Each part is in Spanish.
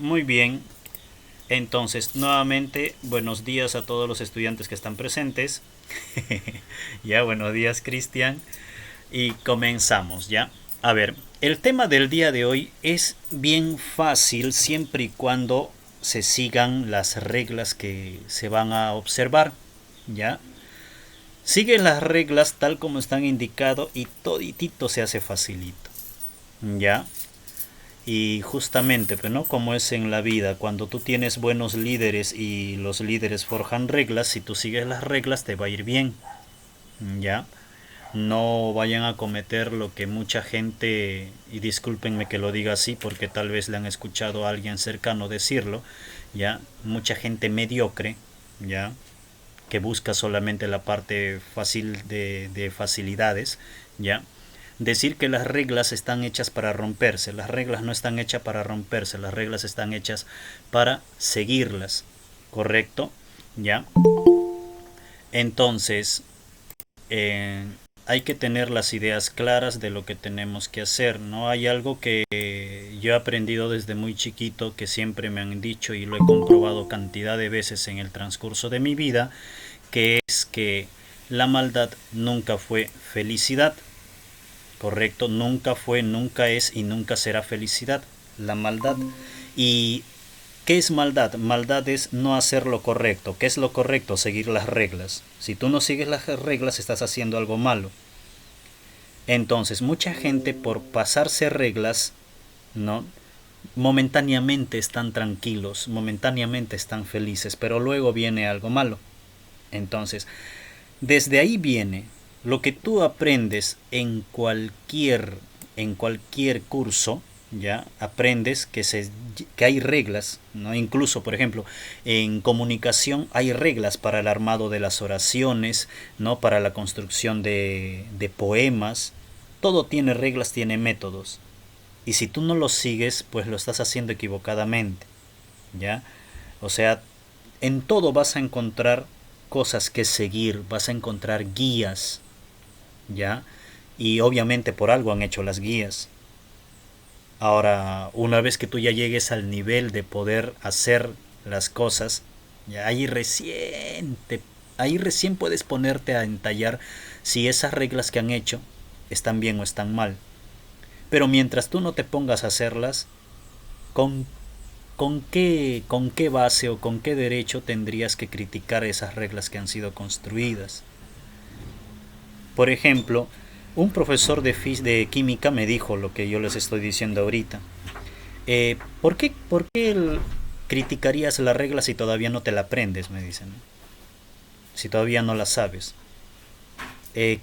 Muy bien. Entonces, nuevamente, buenos días a todos los estudiantes que están presentes. Ya, buenos días, Cristian. Y comenzamos, ¿ya? A ver, el tema del día de hoy es bien fácil siempre y cuando se sigan las reglas que se van a observar, ¿ya? Sigue las reglas tal como están indicado y toditito se hace facilito, ¿ya? Y justamente, pues, ¿no? Como es en la vida, cuando tú tienes buenos líderes y los líderes forjan reglas, si tú sigues las reglas te va a ir bien, ¿ya? No vayan a cometer lo que mucha gente, y discúlpenme que lo diga así porque tal vez le han escuchado a alguien cercano decirlo, ¿ya? Mucha gente mediocre, ¿ya? Que busca solamente la parte fácil de facilidades, ¿ya? Decir que las reglas están hechas para romperse. Las reglas no están hechas para romperse, las reglas están hechas para seguirlas. ¿Correcto? ¿Ya? Entonces, eh, hay que tener las ideas claras de lo que tenemos que hacer. No hay algo que yo he aprendido desde muy chiquito, que siempre me han dicho y lo he comprobado cantidad de veces en el transcurso de mi vida, que es que la maldad nunca fue felicidad. Correcto, nunca fue, nunca es y nunca será felicidad. La maldad. ¿Y qué es maldad? Maldad es no hacer lo correcto. ¿Qué es lo correcto? Seguir las reglas. Si tú no sigues las reglas, estás haciendo algo malo. Entonces, mucha gente por pasarse reglas, ¿no? Momentáneamente están tranquilos, momentáneamente están felices, pero luego viene algo malo. Entonces, desde ahí viene lo que tú aprendes en cualquier curso, ya aprendes que hay reglas, ¿no? Incluso, por ejemplo, en comunicación hay reglas para el armado de las oraciones, ¿no? Para la construcción de poemas. Todo tiene reglas, tiene métodos. Y si tú no los sigues, pues lo estás haciendo equivocadamente, ¿ya? O sea, en todo vas a encontrar cosas que seguir, vas a encontrar guías, ¿ya? Y obviamente por algo han hecho las guías. Ahora, una vez que tú ya llegues al nivel de poder hacer las cosas, ya ahí recién puedes ponerte a entallar si esas reglas que han hecho están bien o están mal. Pero mientras tú no te pongas a hacerlas, ¿con, con qué base o con qué derecho tendrías que criticar esas reglas que han sido construidas? Por ejemplo, un profesor de química me dijo lo que yo les estoy diciendo ahorita. ¿Por qué criticarías la regla si todavía no te la aprendes? Me dicen. Si todavía no la sabes.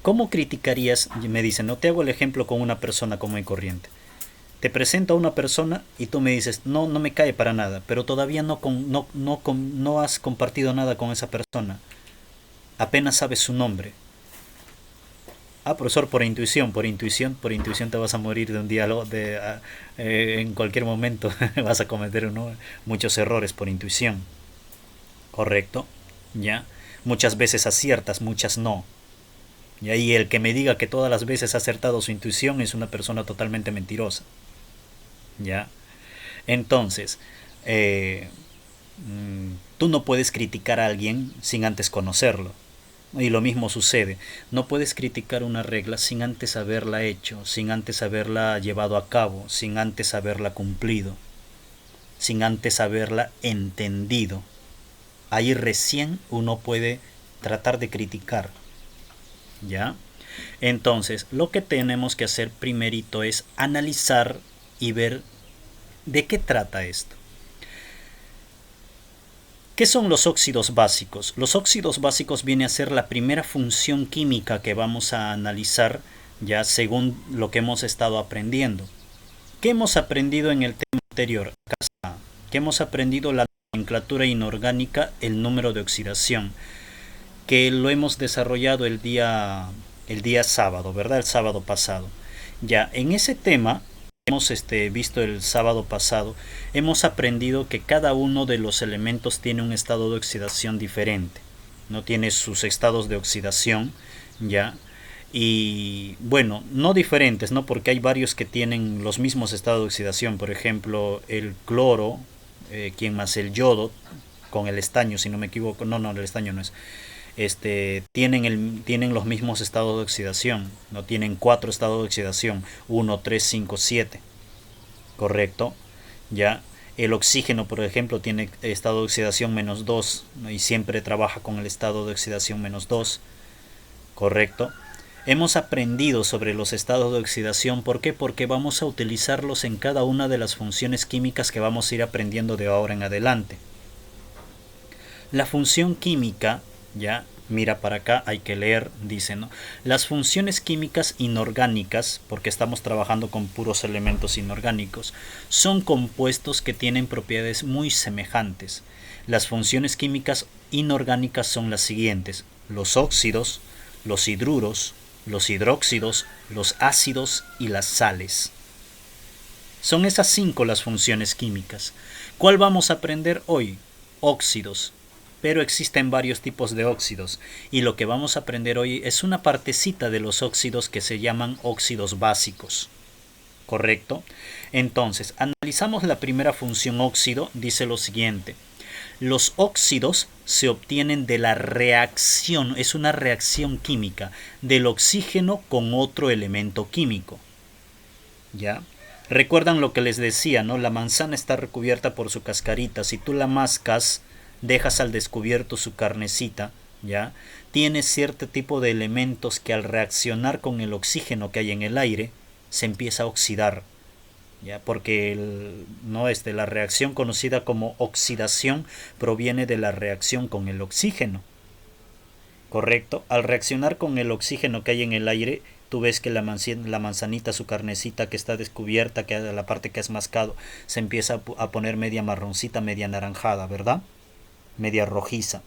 ¿Cómo criticarías? Me dicen, no te hago el ejemplo con una persona común y corriente. Te presento a una persona y tú me dices, no, no me cae para nada, pero todavía no has compartido nada con esa persona. Apenas sabes su nombre. Ah, profesor, por intuición te vas a morir de un día en cualquier momento vas a cometer muchos errores por intuición, correcto, ya. Muchas veces aciertas, muchas no. Y ahí el que me diga que todas las veces ha acertado su intuición es una persona totalmente mentirosa, ya. Entonces, eh, tú no puedes criticar a alguien sin antes conocerlo. Y lo mismo sucede. No puedes criticar una regla sin antes haberla hecho, sin antes haberla llevado a cabo, sin antes haberla cumplido, sin antes haberla entendido. Ahí recién uno puede tratar de criticar, ¿ya? Entonces, lo que tenemos que hacer primerito es analizar y ver de qué trata esto. ¿Qué son los óxidos básicos? Los óxidos básicos viene a ser la primera función química que vamos a analizar ya según lo que hemos estado aprendiendo. ¿Qué hemos aprendido en el tema anterior? Acá está. ¿Qué hemos aprendido? La nomenclatura inorgánica, el número de oxidación, que lo hemos desarrollado el día sábado, ¿verdad? El sábado pasado. Ya, en ese tema hemos visto el sábado pasado, hemos aprendido que cada uno de los elementos tiene un estado de oxidación diferente. No tiene sus estados de oxidación, ya. Y bueno, no diferentes, ¿no? Porque hay varios que tienen los mismos estados de oxidación. Por ejemplo, el cloro. ¿quién más? El yodo con el estaño, si no me equivoco. No, no, el estaño no es. Tienen los mismos estados de oxidación. No tienen 4 estados de oxidación. 1, 3, 5, 7. Correcto. Ya. El oxígeno, por ejemplo, tiene estado de oxidación -2, ¿no? Y siempre trabaja con el estado de oxidación -2. Correcto. Hemos aprendido sobre los estados de oxidación. ¿Por qué? Porque vamos a utilizarlos en cada una de las funciones químicas que vamos a ir aprendiendo de ahora en adelante. La función química, ya, mira para acá, hay que leer, dice, ¿no? Las funciones químicas inorgánicas, porque estamos trabajando con puros elementos inorgánicos, son compuestos que tienen propiedades muy semejantes. Las funciones químicas inorgánicas son las siguientes: los óxidos, los hidruros, los hidróxidos, los ácidos y las sales. Son esas 5 las funciones químicas. ¿Cuál vamos a aprender hoy? Óxidos. Pero existen varios tipos de óxidos, y lo que vamos a aprender hoy es una partecita de los óxidos que se llaman óxidos básicos. ¿Correcto? Entonces, analizamos la primera función óxido. Dice lo siguiente: los óxidos se obtienen de la reacción, es una reacción química, del oxígeno con otro elemento químico. ¿Ya? Recuerdan lo que les decía, ¿no? La manzana está recubierta por su cascarita. Si tú la mascas, dejas al descubierto su carnecita, ¿ya? Tiene cierto tipo de elementos que al reaccionar con el oxígeno que hay en el aire, se empieza a oxidar, ¿ya? Porque la reacción conocida como oxidación proviene de la reacción con el oxígeno. ¿Correcto? Al reaccionar con el oxígeno que hay en el aire, tú ves que la manzanita, su carnecita que está descubierta, que la parte que has mascado, se empieza a poner media marroncita, media anaranjada, ¿verdad? Media rojiza.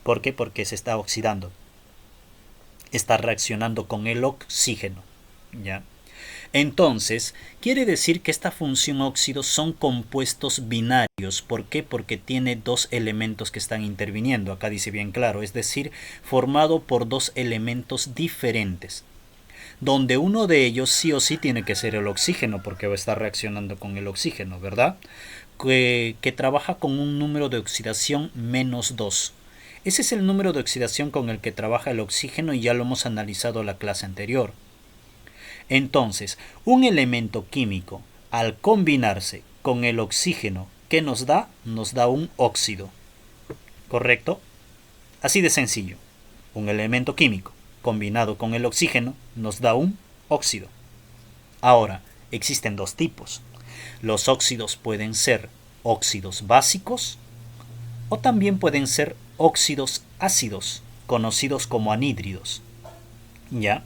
¿Por qué? Porque se está oxidando. Está reaccionando con el oxígeno, ¿ya? Entonces, quiere decir que esta función óxido son compuestos binarios. ¿Por qué? Porque tiene 2 elementos que están interviniendo. Acá dice bien claro, es decir, formado por 2 elementos diferentes, donde uno de ellos sí o sí tiene que ser el oxígeno, porque va a estar reaccionando con el oxígeno, ¿verdad? Que trabaja con un número de oxidación -2. Ese es el número de oxidación con el que trabaja el oxígeno, y ya lo hemos analizado en la clase anterior. Entonces, un elemento químico, al combinarse con el oxígeno, ¿qué nos da? Nos da un óxido. ¿Correcto? Así de sencillo. Un elemento químico combinado con el oxígeno nos da un óxido. Ahora, existen 2 tipos. Los óxidos pueden ser óxidos básicos o también pueden ser óxidos ácidos, conocidos como anhídridos. ¿Ya?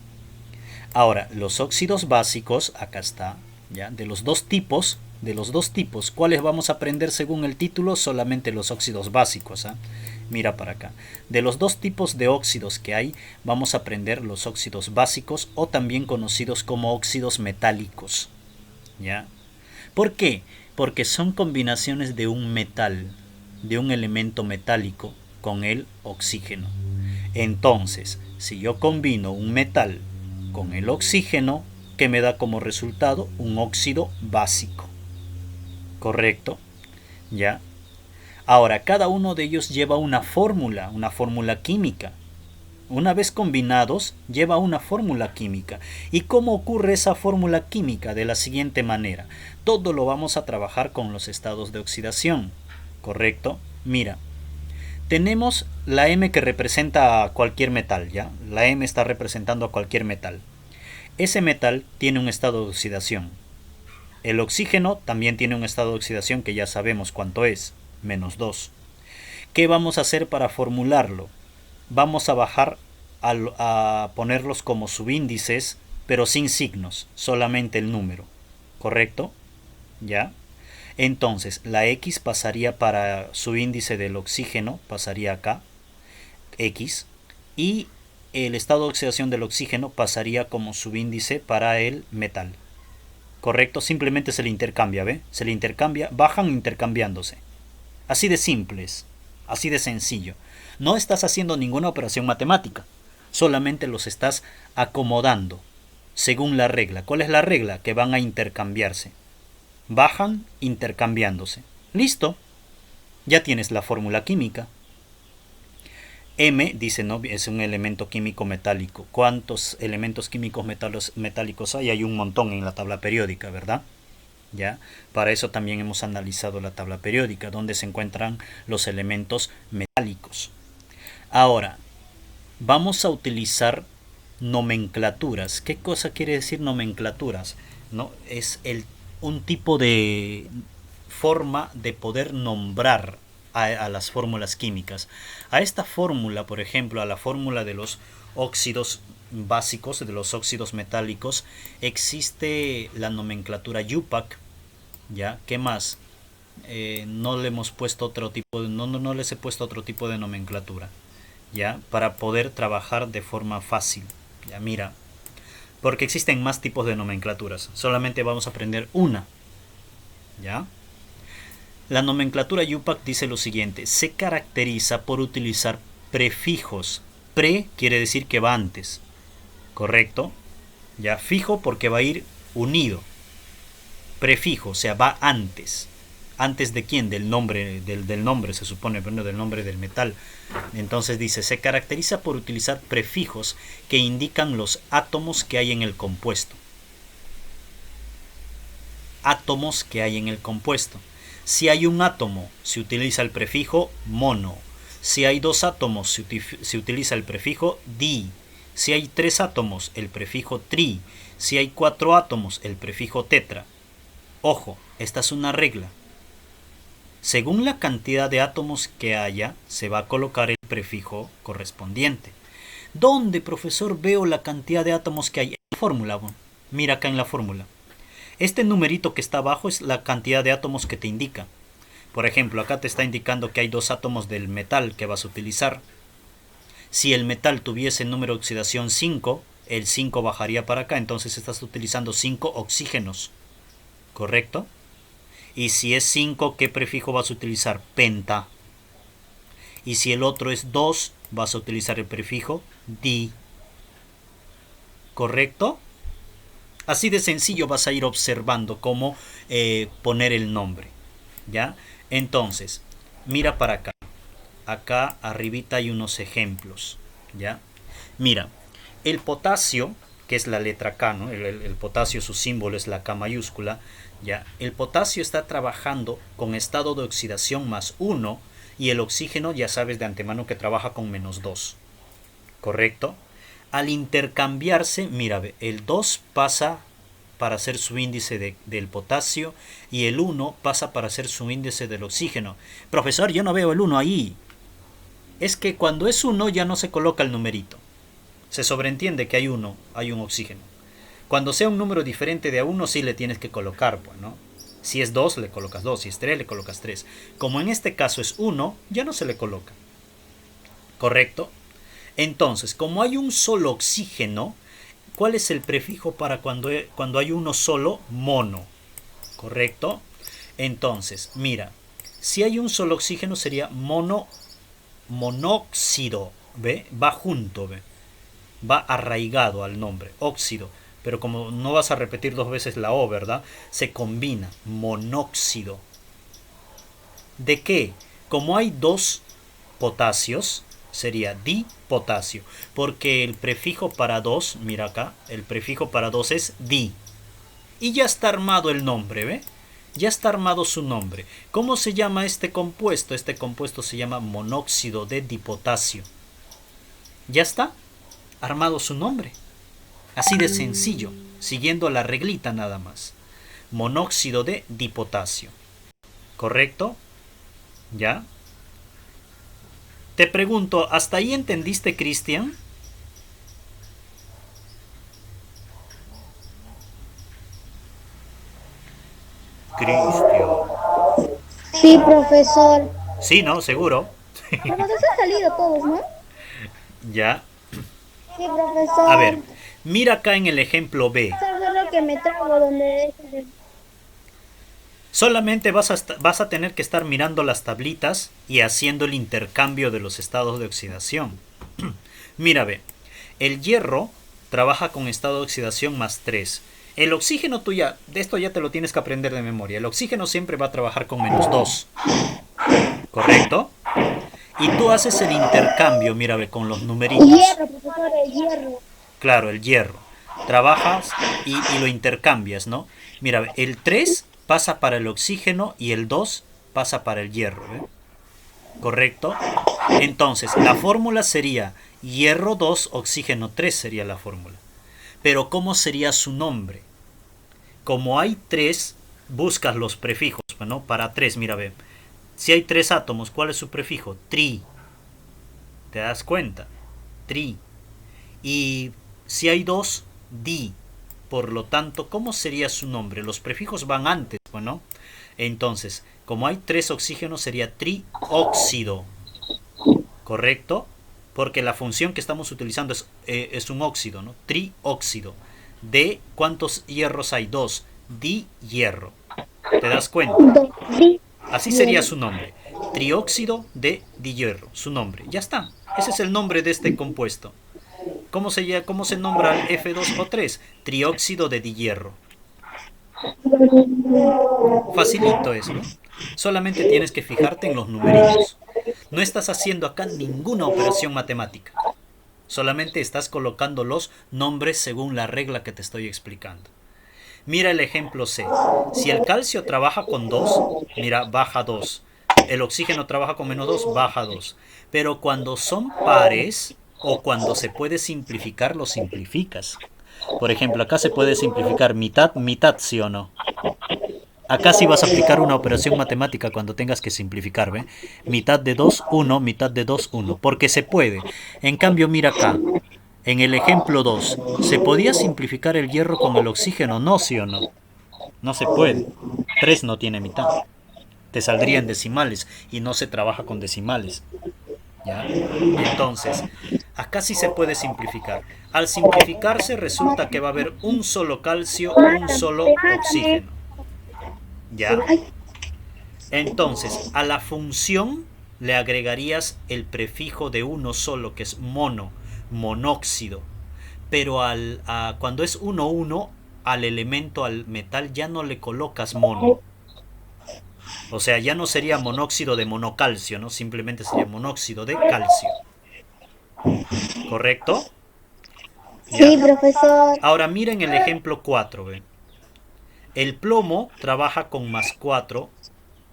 Ahora, los óxidos básicos, acá está, ¿ya? De los dos tipos, ¿cuáles vamos a aprender según el título? Solamente los óxidos básicos, ¿ah? Mira para acá. De los 2 tipos de óxidos que hay, vamos a aprender los óxidos básicos, o también conocidos como óxidos metálicos, ¿ya? ¿Por qué? Porque son combinaciones de un metal, de un elemento metálico con el oxígeno. Entonces, si yo combino un metal con el oxígeno, ¿qué me da como resultado? Un óxido básico. ¿Correcto? ¿Ya? Ahora, cada uno de ellos lleva una fórmula química. Una vez combinados, lleva una fórmula química. ¿Y cómo ocurre esa fórmula química? De la siguiente manera. Todo lo vamos a trabajar con los estados de oxidación. ¿Correcto? Mira, tenemos la M que representa a cualquier metal, ¿ya? La M está representando a cualquier metal. Ese metal tiene un estado de oxidación. El oxígeno también tiene un estado de oxidación que ya sabemos cuánto es, -2. ¿Qué vamos a hacer para formularlo? Vamos a bajar a ponerlos como subíndices, pero sin signos, solamente el número. ¿Correcto? ¿Ya? Entonces, la X pasaría para subíndice del oxígeno, pasaría acá, X, y el estado de oxidación del oxígeno pasaría como subíndice para el metal. ¿Correcto? Simplemente se le intercambia, ¿ve? Se le intercambia, bajan intercambiándose. Así de simples, así de sencillo. No estás haciendo ninguna operación matemática, solamente los estás acomodando según la regla. ¿Cuál es la regla? Que van a intercambiarse. Bajan intercambiándose. ¿Listo? Ya tienes la fórmula química. M, dice, ¿no? Es un elemento químico metálico. ¿Cuántos elementos químicos metálicos hay? Hay un montón en la tabla periódica, ¿verdad? ¿Ya? Para eso también hemos analizado la tabla periódica, donde se encuentran los elementos metálicos. Ahora, vamos a utilizar nomenclaturas. ¿Qué cosa quiere decir nomenclaturas? ¿No? Es un tipo de forma de poder nombrar a las fórmulas químicas. A esta fórmula, por ejemplo, a la fórmula de los óxidos básicos, de los óxidos metálicos, existe la nomenclatura UPAC. ¿Ya? ¿Qué más? No le hemos puesto otro tipo de, no les he puesto otro tipo de nomenclatura, ¿ya? Para poder trabajar de forma fácil. Ya, mira, porque existen más tipos de nomenclaturas. Solamente vamos a aprender una, ¿ya? La nomenclatura UPAC dice lo siguiente: se caracteriza por utilizar prefijos. Pre quiere decir que va antes, ¿correcto? Ya, fijo porque va a ir unido. Prefijo, o sea, va antes. ¿Antes de quién? Del nombre, del nombre se supone, bueno, del nombre del metal. Entonces dice, se caracteriza por utilizar prefijos que indican los átomos que hay en el compuesto. Átomos que hay en el compuesto. Si hay un átomo, se utiliza el prefijo mono. Si hay dos átomos, se utiliza el prefijo di. Si hay tres átomos, el prefijo tri. Si hay cuatro átomos, el prefijo tetra. Ojo, esta es una regla. Según la cantidad de átomos que haya, se va a colocar el prefijo correspondiente. ¿Dónde, profesor, veo la cantidad de átomos que hay? En la fórmula. Mira acá en la fórmula. Este numerito que está abajo es la cantidad de átomos que te indica. Por ejemplo, acá te está indicando que hay dos átomos del metal que vas a utilizar. Si el metal tuviese número de oxidación 5, el 5 bajaría para acá, entonces estás utilizando 5 oxígenos. ¿Correcto? Y si es 5, ¿qué prefijo vas a utilizar? Penta. Y si el otro es 2, vas a utilizar el prefijo di. ¿Correcto? Así de sencillo vas a ir observando cómo poner el nombre. ¿Ya? Entonces, mira para acá. Acá arribita hay unos ejemplos. ¿Ya? Mira, el potasio, que es la letra K, ¿no? El potasio, su símbolo es la K mayúscula. ¿Ya? El potasio está trabajando con estado de oxidación +1 y el oxígeno ya sabes de antemano que trabaja con -2. ¿Correcto? Al intercambiarse, mira, el 2 pasa para ser su índice del potasio y el 1 pasa para ser su índice del oxígeno. Profesor, yo no veo el 1 ahí. Es que cuando es 1 ya no se coloca el numerito. Se sobreentiende que hay un oxígeno. Cuando sea un número diferente de a 1 sí le tienes que colocar, pues, ¿no? Si es 2 le colocas 2, si es 3 le colocas 3. Como en este caso es 1, ya no se le coloca. ¿Correcto? Entonces, como hay un solo oxígeno, ¿cuál es el prefijo para cuando hay uno solo? Mono. ¿Correcto? Entonces, mira, si hay un solo oxígeno sería monóxido. ¿Ve? Va junto, ¿ve? Va arraigado al nombre, óxido. Pero como no vas a repetir dos veces la O, ¿verdad? Se combina, monóxido. ¿De qué? Como hay dos potasios, sería dipotasio. Porque el prefijo para 2, mira acá, el prefijo para 2 es di. Y ya está armado el nombre, ¿ve? Ya está armado su nombre. ¿Cómo se llama este compuesto? Este compuesto se llama monóxido de dipotasio. Ya está armado su nombre. Así de sencillo, siguiendo la reglita nada más. Monóxido de dipotasio. ¿Correcto? ¿Ya? Te pregunto, ¿hasta ahí entendiste, Cristian? Cristian. Sí, profesor. Sí, ¿no? Seguro. Profesor, se han salido todos, ¿no? Ya. Sí, A ver, profesor. mira acá en el ejemplo B. Eso es lo que me trago donde deja de... Solamente vas a tener que estar mirando las tablitas y haciendo el intercambio de los estados de oxidación. Mira, ve. El hierro trabaja con estado de oxidación +3. El oxígeno de esto ya te lo tienes que aprender de memoria. El oxígeno siempre va a trabajar con -2. ¿correcto? Y tú haces el intercambio, mira, ve, con los numeritos. Hierro, profesor, el hierro. Claro, el hierro. Trabajas y lo intercambias, ¿no? Mira, ve, el 3 pasa para el oxígeno y el 2 pasa para el hierro, ¿ve? ¿Correcto? Entonces, la fórmula sería hierro 2, oxígeno 3 sería la fórmula. Pero ¿cómo sería su nombre? Como hay 3, buscas los prefijos, ¿no? Para 3, mira, ve. Si hay 3 átomos, ¿cuál es su prefijo? Tri. ¿Te das cuenta? Tri. Y si hay 2, di. Por lo tanto, ¿cómo sería su nombre? Los prefijos van antes, ¿no? Entonces, como hay 3 oxígenos, sería trióxido. ¿Correcto? Porque la función que estamos utilizando es un óxido, ¿no? Trióxido. ¿De cuántos hierros hay? 2. Dihierro. ¿Te das cuenta? Así sería su nombre. Trióxido de dihierro. Su nombre. Ya está. Ese es el nombre de este compuesto. ¿Cómo se nombra el F2O3? Trióxido de dihierro. Facilito eso, ¿no? Solamente tienes que fijarte en los numeritos. No estás haciendo acá ninguna operación matemática. Solamente estás colocando los nombres según la regla que te estoy explicando. Mira el ejemplo C. Si el calcio trabaja con 2, mira, baja 2. El oxígeno trabaja con menos 2, baja 2. Pero cuando son pares o cuando se puede simplificar, lo simplificas. Por ejemplo, acá se puede simplificar mitad, mitad, ¿sí o no? Acá sí vas a aplicar una operación matemática cuando tengas que simplificar, ¿ve? Mitad de 2, 1, mitad de 2, 1. Porque se puede. En cambio, mira acá. En el ejemplo 2, ¿se podía simplificar el hierro con el oxígeno? No, ¿sí o no? No se puede. 3 no tiene mitad. Te saldrían decimales y no se trabaja con decimales. ¿Ya? Entonces, acá sí se puede simplificar. Al simplificarse resulta que va a haber un solo calcio, un solo oxígeno. ¿Ya? Entonces, a la función le agregarías el prefijo de uno solo, que es mono, monóxido. Pero cuando es 1,1, al elemento, al metal, ya no le colocas mono. O sea, ya no sería monóxido de monocalcio, ¿no? Simplemente sería monóxido de calcio. ¿Correcto? Sí, ¿Ya? profesor. Ahora miren el ejemplo 4. ¿Ven? El plomo trabaja con más 4,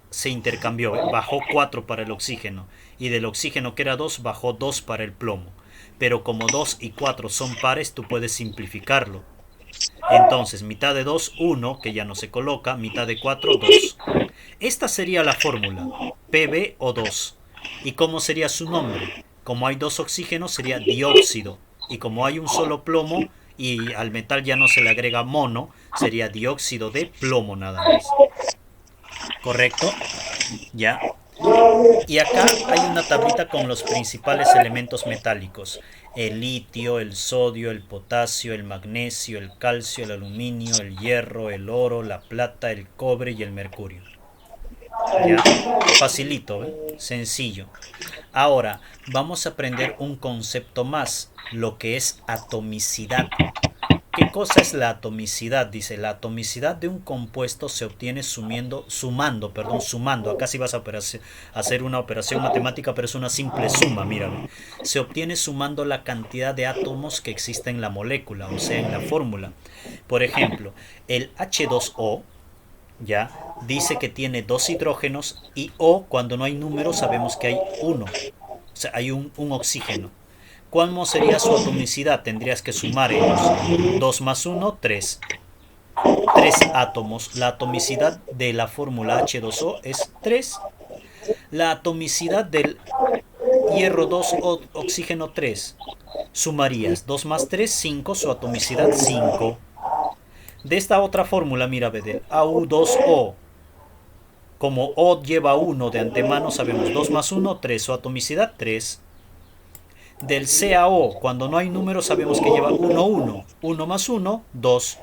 se intercambió, ¿ven? Bajó 4 para el oxígeno. Y del oxígeno que era 2, bajó 2 para el plomo. Pero como 2 y 4 son pares, tú puedes simplificarlo. Entonces, mitad de 2, 1, que ya no se coloca, mitad de 4, 2. Esta sería la fórmula, PbO2. ¿Y cómo sería su nombre? Como hay 2 oxígenos, sería dióxido. Y como hay un solo plomo y al metal ya no se le agrega mono, sería dióxido de plomo nada más. ¿Correcto? Ya. Y acá hay una tablita con los principales elementos metálicos. El litio, el sodio, el potasio, el magnesio, el calcio, el aluminio, el hierro, el oro, la plata, el cobre y el mercurio. ¿Ya? Facilito, ¿eh? Sencillo. Ahora vamos a aprender un concepto más, lo que es atomicidad. ¿Qué cosa es la atomicidad? Dice, la atomicidad de un compuesto se obtiene sumando. Acá sí vas a hacer una operación matemática, pero es una simple suma, mírame. Se obtiene sumando la cantidad de átomos que existen en la molécula, o sea, en la fórmula. Por ejemplo, el H2O, ya, dice que tiene 2 hidrógenos y O, cuando no hay números, sabemos que hay uno. O sea, hay un oxígeno. ¿Cuál sería su atomicidad? Tendrías que sumar ellos. 2 más 1, 3. 3 átomos. La atomicidad de la fórmula H2O es 3. La atomicidad del hierro 2, oxígeno 3. Sumarías 2 más 3, 5. Su atomicidad 5. De esta otra fórmula, mira, del AU2O. Como O lleva 1 de antemano, sabemos 2 más 1, 3. Su atomicidad 3. Del CaO, cuando no hay números, sabemos que lleva 1, 1. 1 más 1, 2.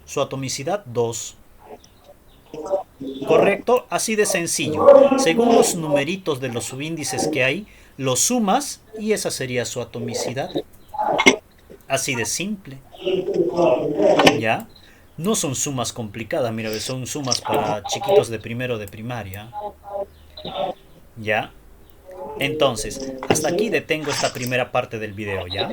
Su atomicidad 2. ¿Correcto? Así de sencillo. Según los numeritos de los subíndices que hay, los sumas y esa sería su atomicidad. Así de simple. ¿Ya? No son sumas complicadas, mira, son sumas para chiquitos de primero de primaria. ¿Ya? Entonces, hasta aquí detengo esta primera parte del video, ¿ya?